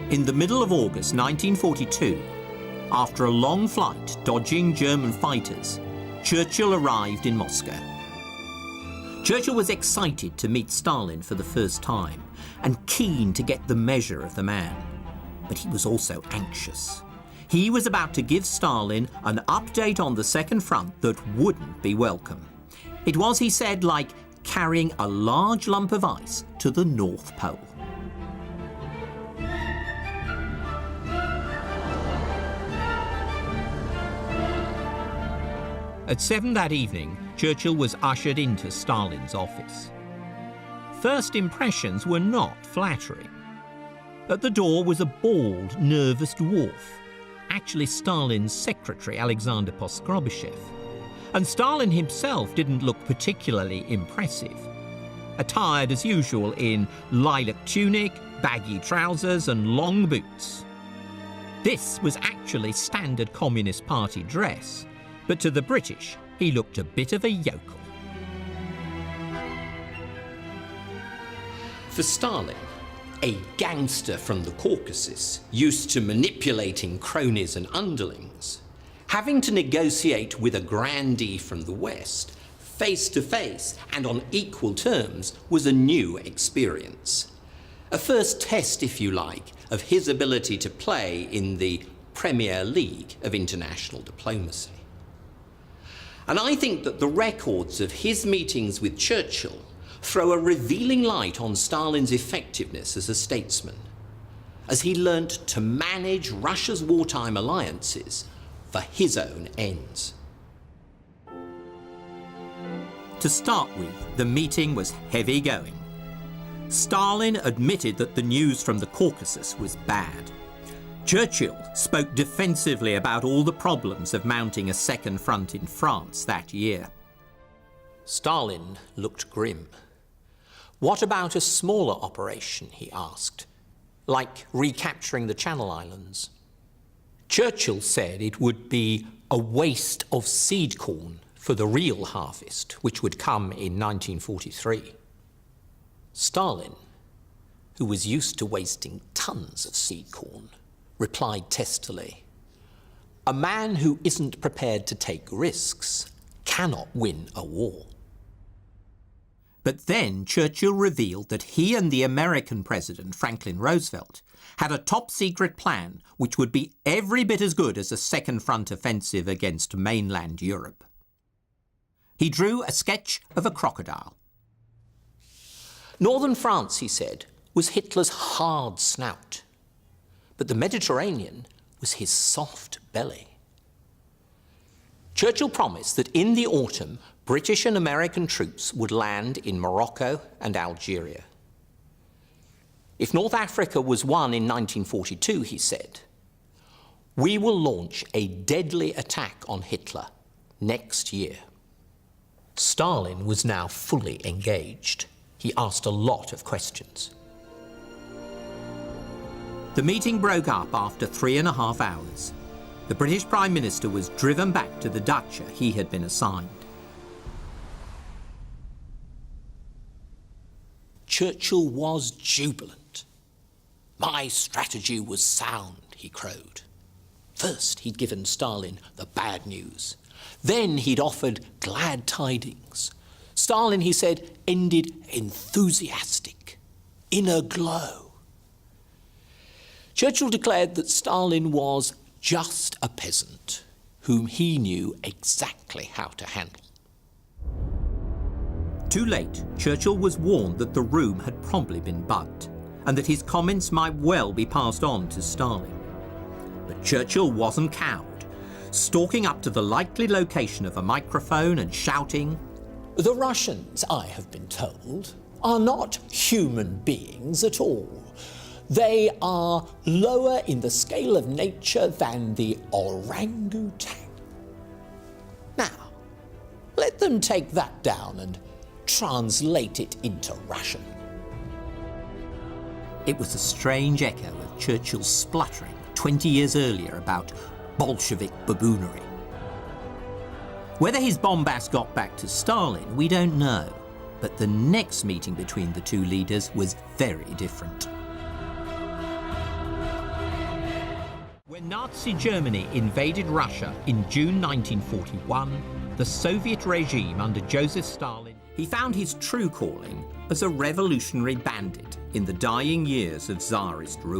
In the middle of August 1942, after a long flight dodging German fighters, Churchill arrived in Moscow. Churchill was excited to meet Stalin for the first time and keen to get the measure of the man. But he was also anxious. He was about to give Stalin an update on the Second Front that wouldn't be welcome. It was, he said, like carrying a large lump of ice to the North Pole. At 7 that evening, Churchill was ushered into Stalin's office. First impressions were not flattering. At the door was a bald, nervous dwarf, actually Stalin's secretary, Alexander Poskrovyshev. And Stalin himself didn't look particularly impressive, attired as usual in lilac tunic, baggy trousers and long boots. This was actually standard Communist Party dress, but to the British, he looked a bit of a yokel. For Stalin, a gangster from the Caucasus, used to manipulating cronies and underlings, having to negotiate with a grandee from the West, face to face and on equal terms, was a new experience. A first test, if you like, of his ability to play in the Premier League of international diplomacy. And I think that the records of his meetings with Churchill throw a revealing light on Stalin's effectiveness as a statesman, as he learnt to manage Russia's wartime alliances for his own ends. To start with, the meeting was heavy going. Stalin admitted that the news from the Caucasus was bad. Churchill spoke defensively about all the problems of mounting a second front in France that year. Stalin looked grim. What about a smaller operation, he asked, like recapturing the Channel Islands? Churchill said it would be a waste of seed corn for the real harvest, which would come in 1943. Stalin, who was used to wasting tons of seed corn, replied testily, "A man who isn't prepared to take risks cannot win a war." But then Churchill revealed that he and the American president, Franklin Roosevelt, had a top-secret plan which would be every bit as good as a second front offensive against mainland Europe. He drew a sketch of a crocodile. Northern France, he said, was Hitler's hard snout, but the Mediterranean was his soft belly. Churchill promised that in the autumn, British and American troops would land in Morocco and Algeria. If North Africa was won in 1942, he said, we will launch a deadly attack on Hitler next year. Stalin was now fully engaged. He asked a lot of questions. The meeting broke up after 3.5 hours. The British Prime Minister was driven back to the dacha he had been assigned. Churchill was jubilant. My strategy was sound, he crowed. First, he'd given Stalin the bad news. Then he'd offered glad tidings. Stalin, he said, ended enthusiastic, in a glow. Churchill declared that Stalin was just a peasant whom he knew exactly how to handle. Too late, Churchill was warned that the room had probably been bugged and that his comments might well be passed on to Stalin. But Churchill wasn't cowed, stalking up to the likely location of a microphone and shouting, "The Russians, I have been told, are not human beings at all. They are lower in the scale of nature than the orangutan. Now, let them take that down and translate it into Russian." It was a strange echo of Churchill's spluttering 20 years earlier about Bolshevik baboonery. Whether his bombast got back to Stalin, we don't know, but the next meeting between the two leaders was very different. Nazi Germany invaded Russia in June 1941, the Soviet regime under Joseph Stalin, he found his true calling as a revolutionary bandit in the dying years of Tsarist rule.